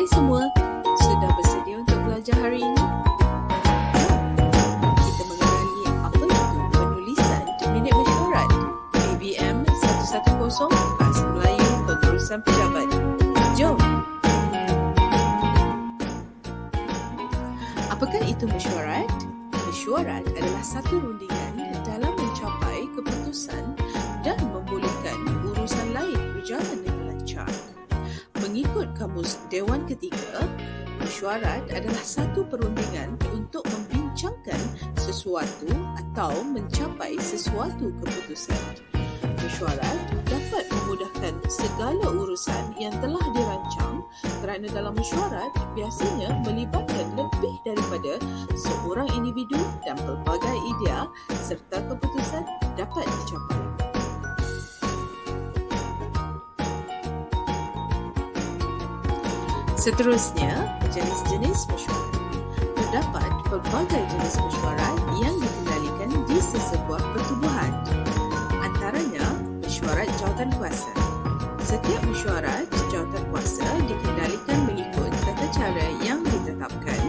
Hai semua, sudah bersedia untuk belajar hari ini? Jom, kita mengenali apa itu penulisan di minit mesyuarat. ABM 110 Bahasa Melayu Pengurusan Pejabat. Jom! Apakah itu mesyuarat? Mesyuarat adalah satu rundingan dalam mencapai keputusan dan membolehkan urusan lain berjalan dengan lancar. Mengikut Kamus Dewan Ketiga, mesyuarat adalah satu perundingan untuk membincangkan sesuatu atau mencapai sesuatu keputusan. Mesyuarat dapat memudahkan segala urusan yang telah dirancang kerana dalam mesyuarat biasanya melibatkan lebih daripada seorang individu dan pelbagai idea serta keputusan dapat dicapai. Seterusnya, jenis-jenis mesyuarat. Terdapat pelbagai jenis mesyuarat yang dikendalikan di sesebuah pertubuhan. Antaranya, mesyuarat jawatankuasa. Setiap mesyuarat jawatankuasa dikendalikan mengikut tata cara yang ditetapkan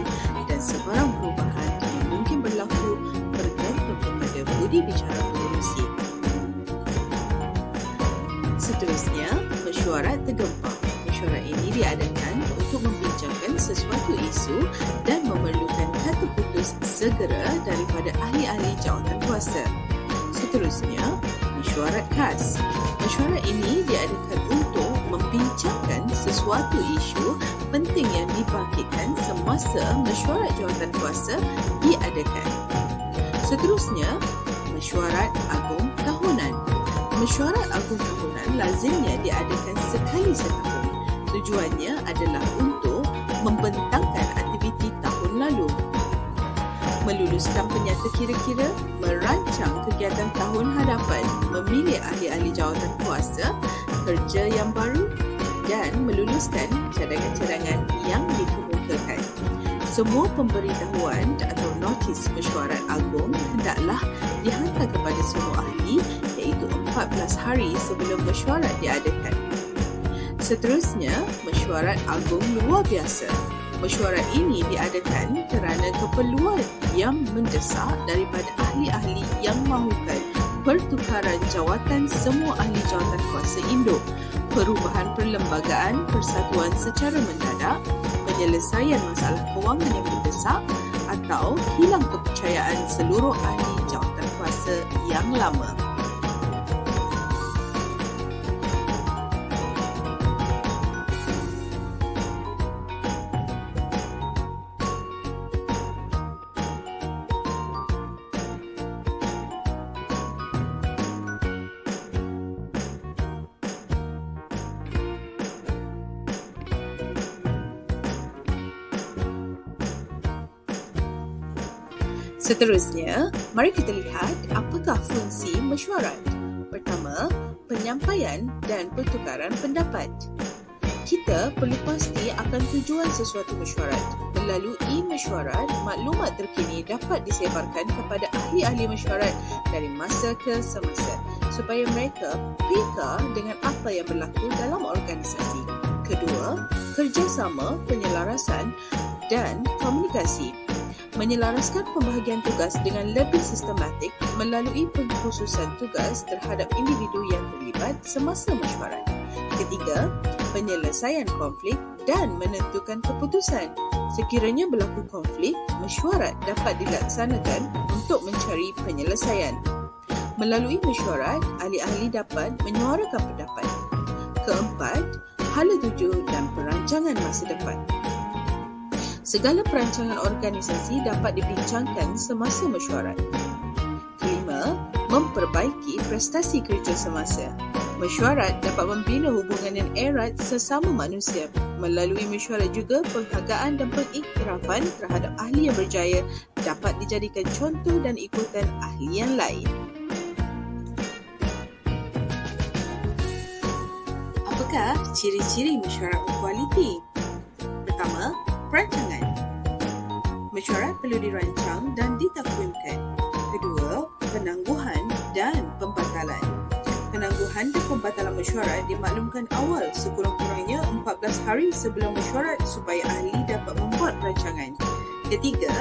dan sebarang perubahan yang mungkin berlaku bergantung kepada budi bicara pengerusi. Seterusnya, mesyuarat tergempar. Mesyuarat ini diadakan untuk membincangkan sesuatu isu dan memerlukan kata putus segera daripada ahli-ahli jawatankuasa. Seterusnya, mesyuarat khas. Mesyuarat ini diadakan untuk membincangkan sesuatu isu penting yang dibangkitkan semasa mesyuarat jawatankuasa diadakan. Seterusnya, mesyuarat agung tahunan. Mesyuarat agung tahunan lazimnya diadakan sekali setahun. Tujuannya adalah untuk membentangkan aktiviti tahun lalu, meluluskan penyata kira-kira, merancang kegiatan tahun hadapan, memilih ahli-ahli jawatankuasa, kerja yang baru dan meluluskan cadangan-cadangan yang dikemukakan. Semua pemberitahuan atau notis mesyuarat agung hendaklah dihantar kepada semua ahli iaitu 14 hari sebelum mesyuarat diadakan. Seterusnya, mesyuarat agung luar biasa. Mesyuarat ini diadakan kerana keperluan yang mendesak daripada ahli-ahli yang mahukan pertukaran jawatan semua ahli jawatankuasa induk, perubahan perlembagaan persatuan secara mendadak, penyelesaian masalah kewangan yang mendesak atau hilang kepercayaan seluruh ahli jawatankuasa yang lama. Seterusnya, mari kita lihat apakah fungsi mesyuarat. Pertama, penyampaian dan pertukaran pendapat. Kita perlu pasti akan tujuan sesuatu mesyuarat. Melalui mesyuarat, maklumat terkini dapat disebarkan kepada ahli-ahli mesyuarat dari masa ke semasa supaya mereka peka dengan apa yang berlaku dalam organisasi. Kedua, kerjasama, penyelarasan dan komunikasi. Menyelaraskan pembahagian tugas dengan lebih sistematik melalui pengkhususan tugas terhadap individu yang terlibat semasa mesyuarat. Ketiga, penyelesaian konflik dan menentukan keputusan. Sekiranya berlaku konflik, mesyuarat dapat dilaksanakan untuk mencari penyelesaian. Melalui mesyuarat, ahli-ahli dapat menyuarakan pendapat. Keempat, hala tuju dan perancangan masa depan. Segala perancangan organisasi dapat dibincangkan semasa mesyuarat. Kelima, memperbaiki prestasi kerja semasa. Mesyuarat dapat membina hubungan yang erat sesama manusia. Melalui mesyuarat juga, penghargaan dan pengiktirafan terhadap ahli yang berjaya dapat dijadikan contoh dan ikutan ahli yang lain. Apakah ciri-ciri mesyuarat berkualiti? Pertama, perancangan. Mesyuarat perlu dirancang dan ditakwimkan. Kedua, penangguhan dan pembatalan. Penangguhan dan pembatalan mesyuarat dimaklumkan awal sekurang-kurangnya 14 14 hari sebelum mesyuarat supaya ahli dapat membuat rancangan. Ketiga,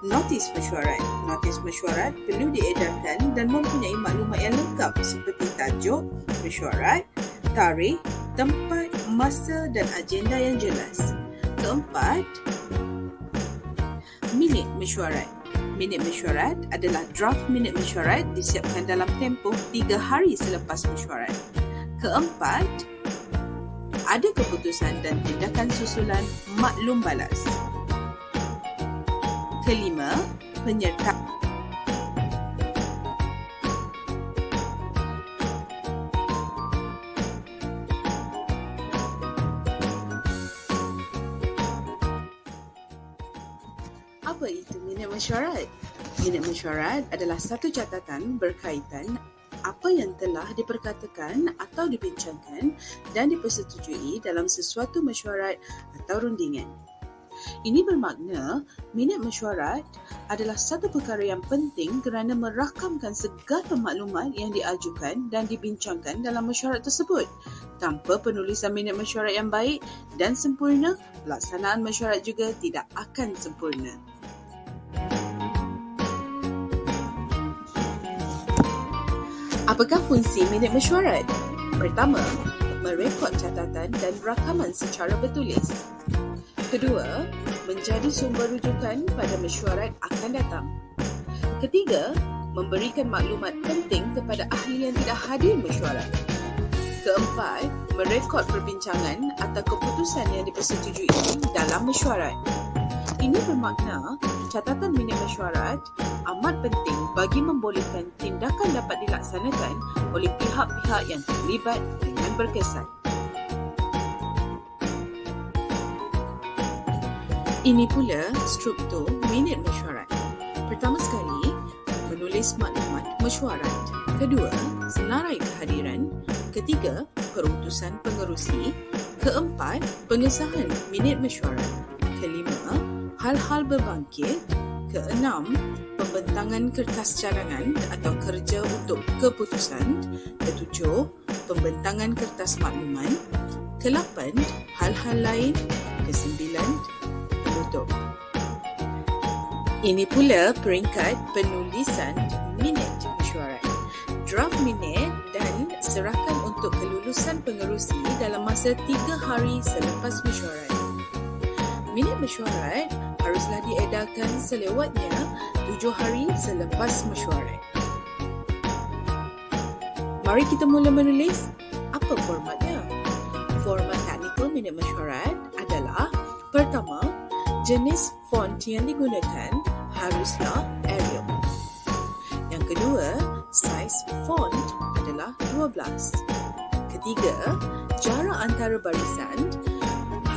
notis mesyuarat. Notis mesyuarat perlu diedarkan dan mempunyai maklumat yang lengkap seperti tajuk mesyuarat, tarikh, tempat, masa dan agenda yang jelas. Keempat, minit mesyuarat. Minit mesyuarat adalah draft minit mesyuarat disiapkan dalam tempoh 3 hari selepas mesyuarat. Keempat, ada keputusan dan tindakan susulan maklum balas. Kelima, penyertaan. Apa itu minit mesyuarat? Minit mesyuarat adalah satu catatan berkaitan apa yang telah diperkatakan atau dibincangkan dan dipersetujui dalam sesuatu mesyuarat atau rundingan. Ini bermakna minit mesyuarat adalah satu perkara yang penting kerana merakamkan segala maklumat yang diajukan dan dibincangkan dalam mesyuarat tersebut. Tanpa penulisan minit mesyuarat yang baik dan sempurna, pelaksanaan mesyuarat juga tidak akan sempurna. Apakah fungsi minit mesyuarat? Pertama, merekod catatan dan rakaman secara bertulis. Kedua, menjadi sumber rujukan pada mesyuarat akan datang. Ketiga, memberikan maklumat penting kepada ahli yang tidak hadir mesyuarat. Keempat, merekod perbincangan atau keputusan yang dipersetujui dalam mesyuarat. Ini bermakna catatan minit mesyuarat amat penting bagi membolehkan tindakan dapat dilaksanakan oleh pihak-pihak yang terlibat dengan berkesan. Ini pula struktur minit mesyuarat. Pertama sekali, menulis maklumat mesyuarat. Kedua, senarai kehadiran. Ketiga, perutusan pengerusi. Keempat, pengesahan minit mesyuarat. Kelima, hal-hal berbangkit. Keenam, pembentangan kertas cadangan atau kerja untuk keputusan. Ketujuh, pembentangan kertas makluman. Kelapan, hal-hal lain. Kesembilan, penutup. Ini pula peringkat penulisan minit mesyuarat. Draft minit dan serahkan untuk kelulusan pengerusi dalam masa 3 hari selepas mesyuarat. Minit mesyuarat haruslah diedarkan selewatnya 7 hari selepas mesyuarat. Mari kita mula menulis. Apa formatnya? Format teknikal minit mesyuarat adalah: pertama, jenis font yang digunakan haruslah Arial. Yang kedua, saiz font adalah 12. Ketiga, jarak antara barisan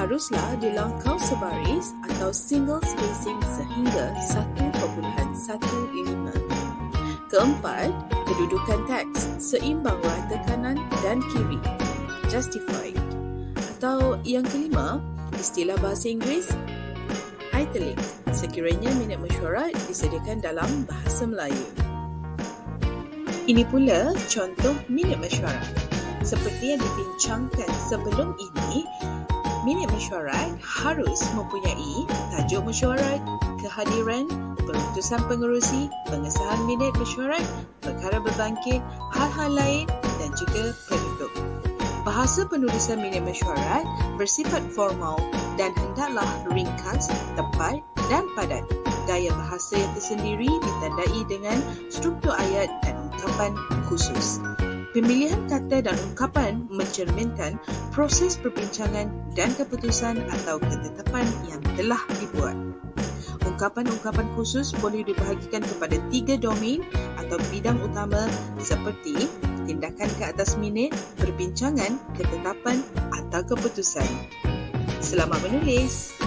haruslah dilangkau sebaris atau single spacing sehingga 1.15. Keempat, kedudukan teks seimbang rata kanan dan kiri, justified. Atau yang kelima, istilah bahasa Inggeris italic sekiranya minit mesyuarat disediakan dalam bahasa Melayu. Ini pula contoh minit mesyuarat. Seperti yang dibincangkan sebelum ini, minit mesyuarat harus mempunyai tajuk mesyuarat, kehadiran, perutusan pengerusi, pengesahan minit mesyuarat, perkara berbangkit, hal-hal lain dan juga penutup. Bahasa penulisan minit mesyuarat bersifat formal dan hendaklah ringkas, tepat dan padat. Gaya bahasa yang tersendiri ditandai dengan struktur ayat dan ungkapan khusus. Pemilihan kata dan ungkapan mencerminkan proses perbincangan dan keputusan atau ketetapan yang telah dibuat. Ungkapan-ungkapan khusus boleh dibahagikan kepada 3 domain atau bidang utama seperti tindakan ke atas minit, perbincangan, ketetapan atau keputusan. Selamat menulis!